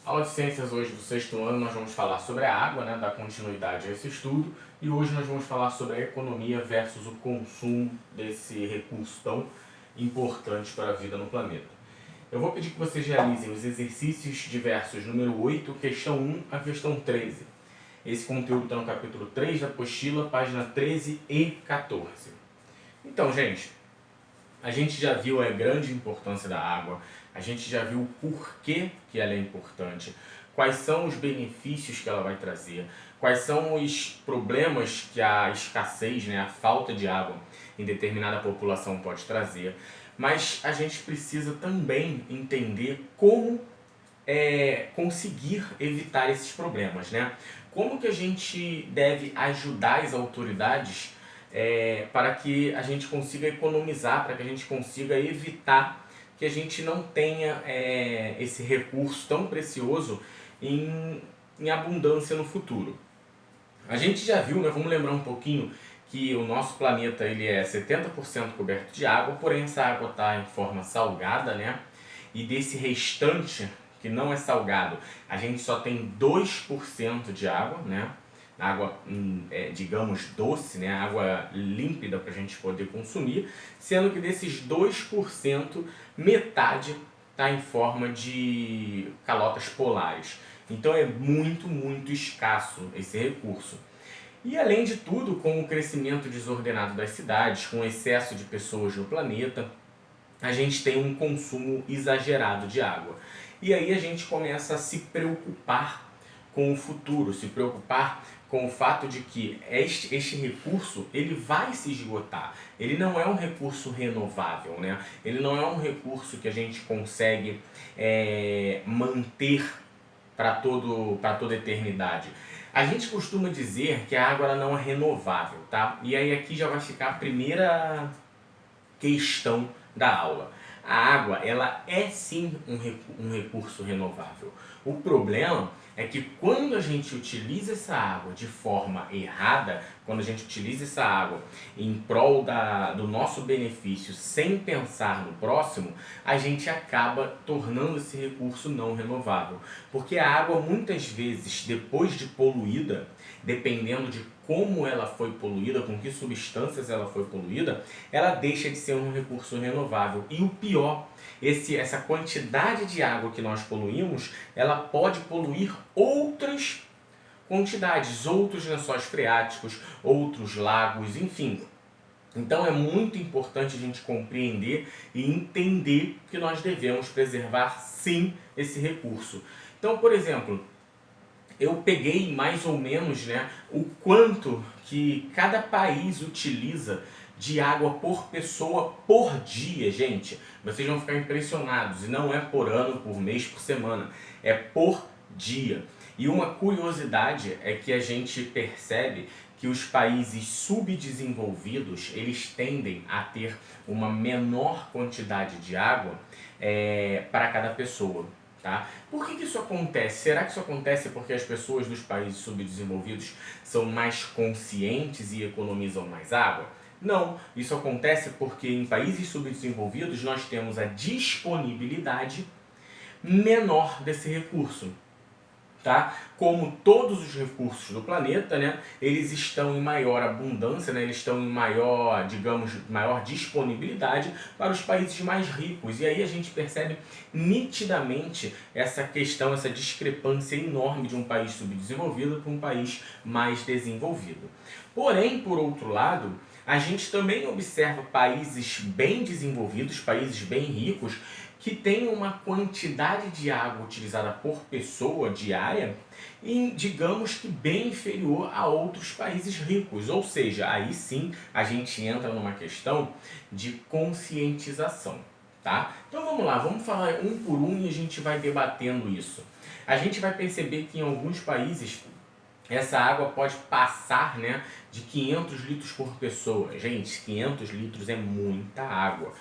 Aula de Ciências hoje do sexto ano, nós vamos falar sobre a água, né, dar continuidade a esse estudo, e hoje nós vamos falar sobre a economia versus o consumo desse recurso tão importante para a vida no planeta. Eu vou pedir que vocês realizem os exercícios diversos número 8, questão 1 a questão 13. Esse conteúdo está no capítulo 3 da apostila, página 13 e 14. Então, gente, a gente já viu a grande importância da água, a gente já viu o porquê que ela é importante, quais são os benefícios que ela vai trazer, quais são os problemas que a escassez, né, a falta de água em determinada população pode trazer, mas a gente precisa também entender como conseguir evitar esses problemas, né? Como que a gente deve ajudar as autoridades para que a gente consiga economizar, para que a gente consiga evitar que a gente não tenha esse recurso tão precioso em abundância no futuro. A gente já viu, né, vamos lembrar um pouquinho, que o nosso planeta ele é 70% coberto de água, porém essa água está em forma salgada, né? E desse restante que não é salgado, a gente só tem 2% de água, né? Água, digamos, doce, né? Água límpida para a gente poder consumir, sendo que desses 2%, metade está em forma de calotas polares. Então é muito, muito escasso esse recurso. E além de tudo, com o crescimento desordenado das cidades, com o excesso de pessoas no planeta, a gente tem um consumo exagerado de água. E aí a gente começa a se preocupar com o futuro, se preocupar com o fato de que este recurso ele vai se esgotar. Ele não é um recurso renovável, né? Ele não é um recurso que a gente consegue manter para toda a eternidade. A gente costuma dizer que a água ela não é renovável, tá? E aí aqui já vai ficar a primeira questão da aula. A água, ela é sim um recurso renovável. O problema é que quando a gente utiliza essa água de forma errada, quando a gente utiliza essa água em prol do nosso benefício sem pensar no próximo, a gente acaba tornando esse recurso não renovável. Porque a água muitas vezes, depois de poluída, dependendo de como ela foi poluída, com que substâncias ela foi poluída, ela deixa de ser um recurso renovável. E o pior, essa quantidade de água que nós poluímos, ela pode poluir outras quantidades, outros lençóis freáticos, outros lagos, enfim. Então é muito importante a gente compreender e entender que nós devemos preservar sim esse recurso. Então, por exemplo, eu peguei mais ou menos, né, o quanto que cada país utiliza de água por pessoa por dia, gente. Vocês vão ficar impressionados. E não é por ano, por mês, por semana. É por dia. E uma curiosidade é que a gente percebe que os países subdesenvolvidos, eles tendem a ter uma menor quantidade de água para cada pessoa. Tá? Por que isso acontece? Será que isso acontece porque as pessoas dos países subdesenvolvidos são mais conscientes e economizam mais água? Não, isso acontece porque em países subdesenvolvidos nós temos a disponibilidade menor desse recurso. Tá? Como todos os recursos do planeta, né, eles estão em maior abundância, né, eles estão em maior, digamos, maior disponibilidade para os países mais ricos. E aí a gente percebe nitidamente essa questão, essa discrepância enorme de um país subdesenvolvido para um país mais desenvolvido. Porém, por outro lado, a gente também observa países bem desenvolvidos, países bem ricos, que tem uma quantidade de água utilizada por pessoa diária, digamos que bem inferior a outros países ricos. Ou seja, aí sim a gente entra numa questão de conscientização. Tá? Então vamos lá, vamos falar um por um e a gente vai debatendo isso. A gente vai perceber que em alguns países essa água pode passar, né, de 500 litros por pessoa. Gente, 500 litros é muita água.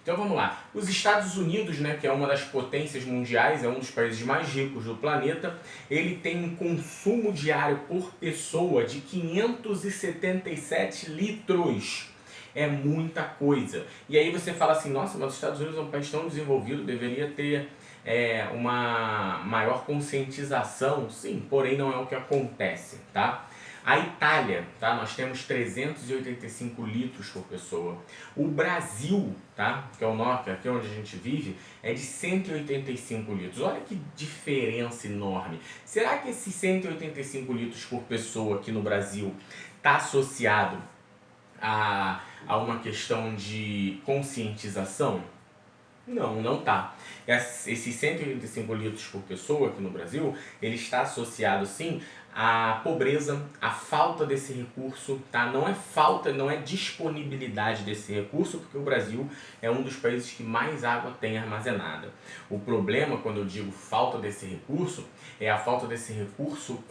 Então vamos lá, os Estados Unidos, né, que é uma das potências mundiais, é um dos países mais ricos do planeta, ele tem um consumo diário por pessoa de 577 litros. É muita coisa. E aí você fala assim, nossa, mas os Estados Unidos é um país tão desenvolvido, deveria ter uma maior conscientização, sim, porém não é o que acontece, tá? A Itália, tá? Nós temos 385 litros por pessoa. O Brasil, tá? Que é o norte, aqui onde a gente vive, é de 185 litros. Olha que diferença enorme. Será que esses 185 litros por pessoa aqui no Brasil está associado a uma questão de conscientização? Não, não tá. Esses 185 litros por pessoa aqui no Brasil, ele está associado sim à pobreza, à falta desse recurso, tá? Não é falta, não é disponibilidade desse recurso, porque o Brasil é um dos países que mais água tem armazenada. O problema, quando eu digo falta desse recurso, é a falta desse recurso,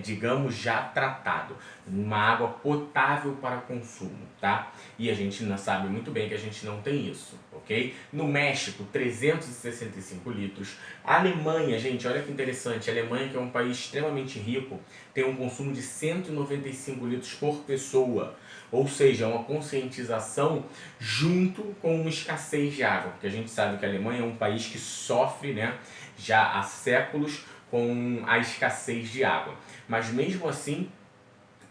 digamos, já tratado, uma água potável para consumo, tá? E a gente não sabe muito bem que a gente não tem isso, ok? No México, 365 litros. A Alemanha, gente, olha que interessante, a Alemanha, que é um país extremamente rico, tem um consumo de 195 litros por pessoa. Ou seja, uma conscientização junto com uma escassez de água, porque a gente sabe que a Alemanha é um país que sofre, né, já há séculos com a escassez de água. Mas mesmo assim,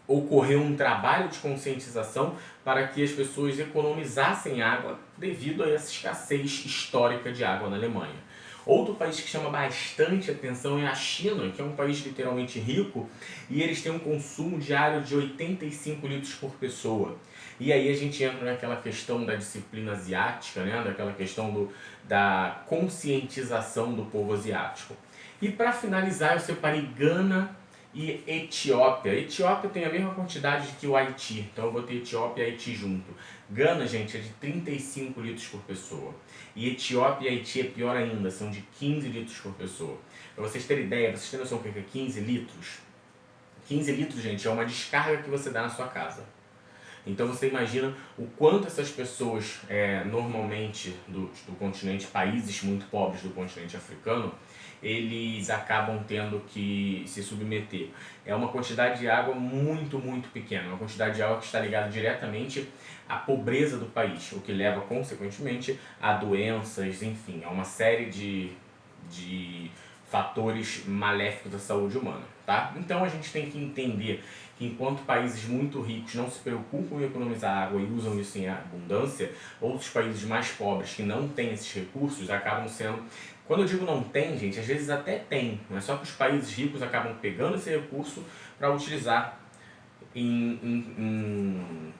ocorreu um trabalho de conscientização para que as pessoas economizassem água devido a essa escassez histórica de água na Alemanha. Outro país que chama bastante atenção é a China, que é um país literalmente rico, e eles têm um consumo diário de 85 litros por pessoa. E aí a gente entra naquela questão da disciplina asiática, né? Daquela questão da conscientização do povo asiático. E para finalizar, eu separei Gana e Etiópia. Etiópia tem a mesma quantidade que o Haiti, então eu botei Etiópia e Haiti junto. Gana, gente, é de 35 litros por pessoa. E Etiópia e Haiti é pior ainda, são de 15 litros por pessoa. Para vocês terem ideia, vocês têm noção do que é 15 litros? 15 litros, gente, é uma descarga que você dá na sua casa. Então você imagina o quanto essas pessoas, normalmente do continente, países muito pobres do continente africano, eles acabam tendo que se submeter. É uma quantidade de água muito, muito pequena, uma quantidade de água que está ligada diretamente à pobreza do país, o que leva, consequentemente, a doenças, enfim, a uma série de fatores maléficos à saúde humana, tá? Então a gente tem que entender que enquanto países muito ricos não se preocupam em economizar água e usam isso em abundância, outros países mais pobres que não têm esses recursos acabam sendo... Quando eu digo não tem, gente, às vezes até tem, mas só que os países ricos acabam pegando esse recurso para utilizar em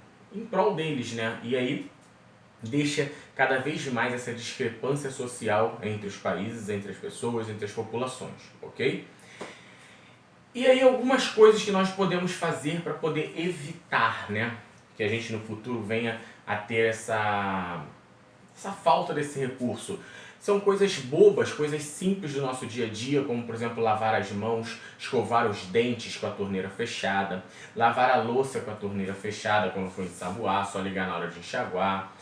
prol deles, né? E aí deixa cada vez mais essa discrepância social entre os países, entre as pessoas, entre as populações, ok? E aí algumas coisas que nós podemos fazer para poder evitar, né, que a gente no futuro venha a ter essa falta desse recurso. São coisas bobas, coisas simples do nosso dia a dia, como por exemplo lavar as mãos, escovar os dentes com a torneira fechada, lavar a louça com a torneira fechada quando for ensaboar, só ligar na hora de enxaguar,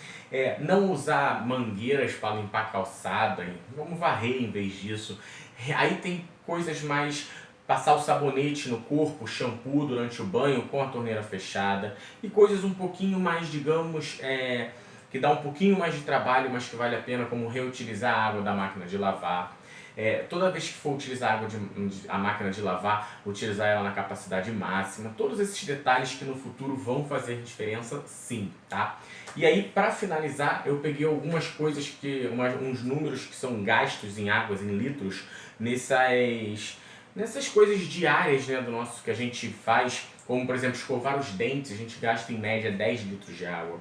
não usar mangueiras para limpar a calçada, vamos varrer em vez disso. Aí tem coisas mais... Passar o sabonete no corpo, shampoo durante o banho com a torneira fechada, e coisas um pouquinho mais, digamos, que dá um pouquinho mais de trabalho, mas que vale a pena, como reutilizar a água da máquina de lavar. Toda vez que for utilizar a máquina de lavar, utilizar ela na capacidade máxima. Todos esses detalhes que no futuro vão fazer diferença, sim, tá? E aí, para finalizar, eu peguei algumas coisas, uns números que são gastos em águas, em litros, nessas coisas diárias, né, do nosso que a gente faz, como por exemplo escovar os dentes, a gente gasta em média 10 litros de água.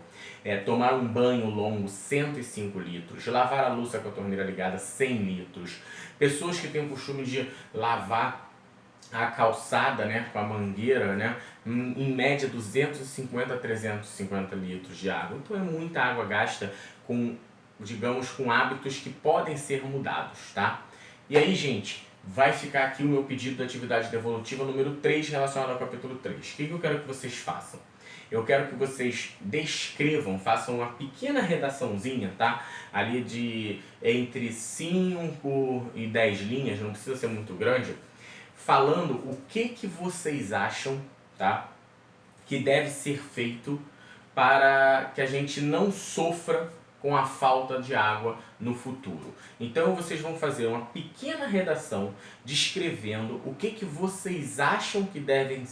Tomar um banho longo, 105 litros. Lavar a louça com a torneira ligada, 100 litros. Pessoas que têm o costume de lavar a calçada, né, com a mangueira, né, em média 250 a 350 litros de água. Então é muita água gasta com, digamos, com hábitos que podem ser mudados, tá? E aí, gente, vai ficar aqui o meu pedido da atividade devolutiva número 3 relacionado ao capítulo 3. O que eu quero que vocês façam? Eu quero que vocês descrevam, façam uma pequena redaçãozinha, tá? Ali de entre 5 e 10 linhas, não precisa ser muito grande, falando o que vocês acham, tá? Que deve ser feito para que a gente não sofra com a falta de água no futuro. Então vocês vão fazer uma pequena redação descrevendo o que vocês acham que deve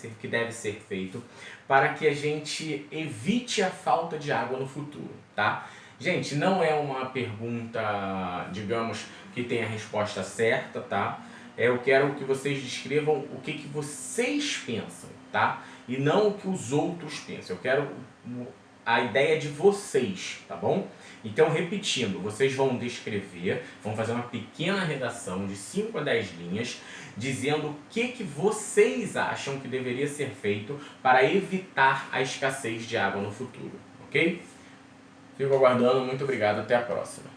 ser feito para que a gente evite a falta de água no futuro, tá? Gente, não é uma pergunta, digamos, que tem a resposta certa, tá? Eu quero que vocês descrevam o que vocês pensam, tá? E não o que os outros pensam. Eu quero a ideia de vocês, tá bom? Então, repetindo, vocês vão descrever, vão fazer uma pequena redação de 5 a 10 linhas, dizendo o que vocês acham que deveria ser feito para evitar a escassez de água no futuro, ok? Fico aguardando, muito obrigado, até a próxima.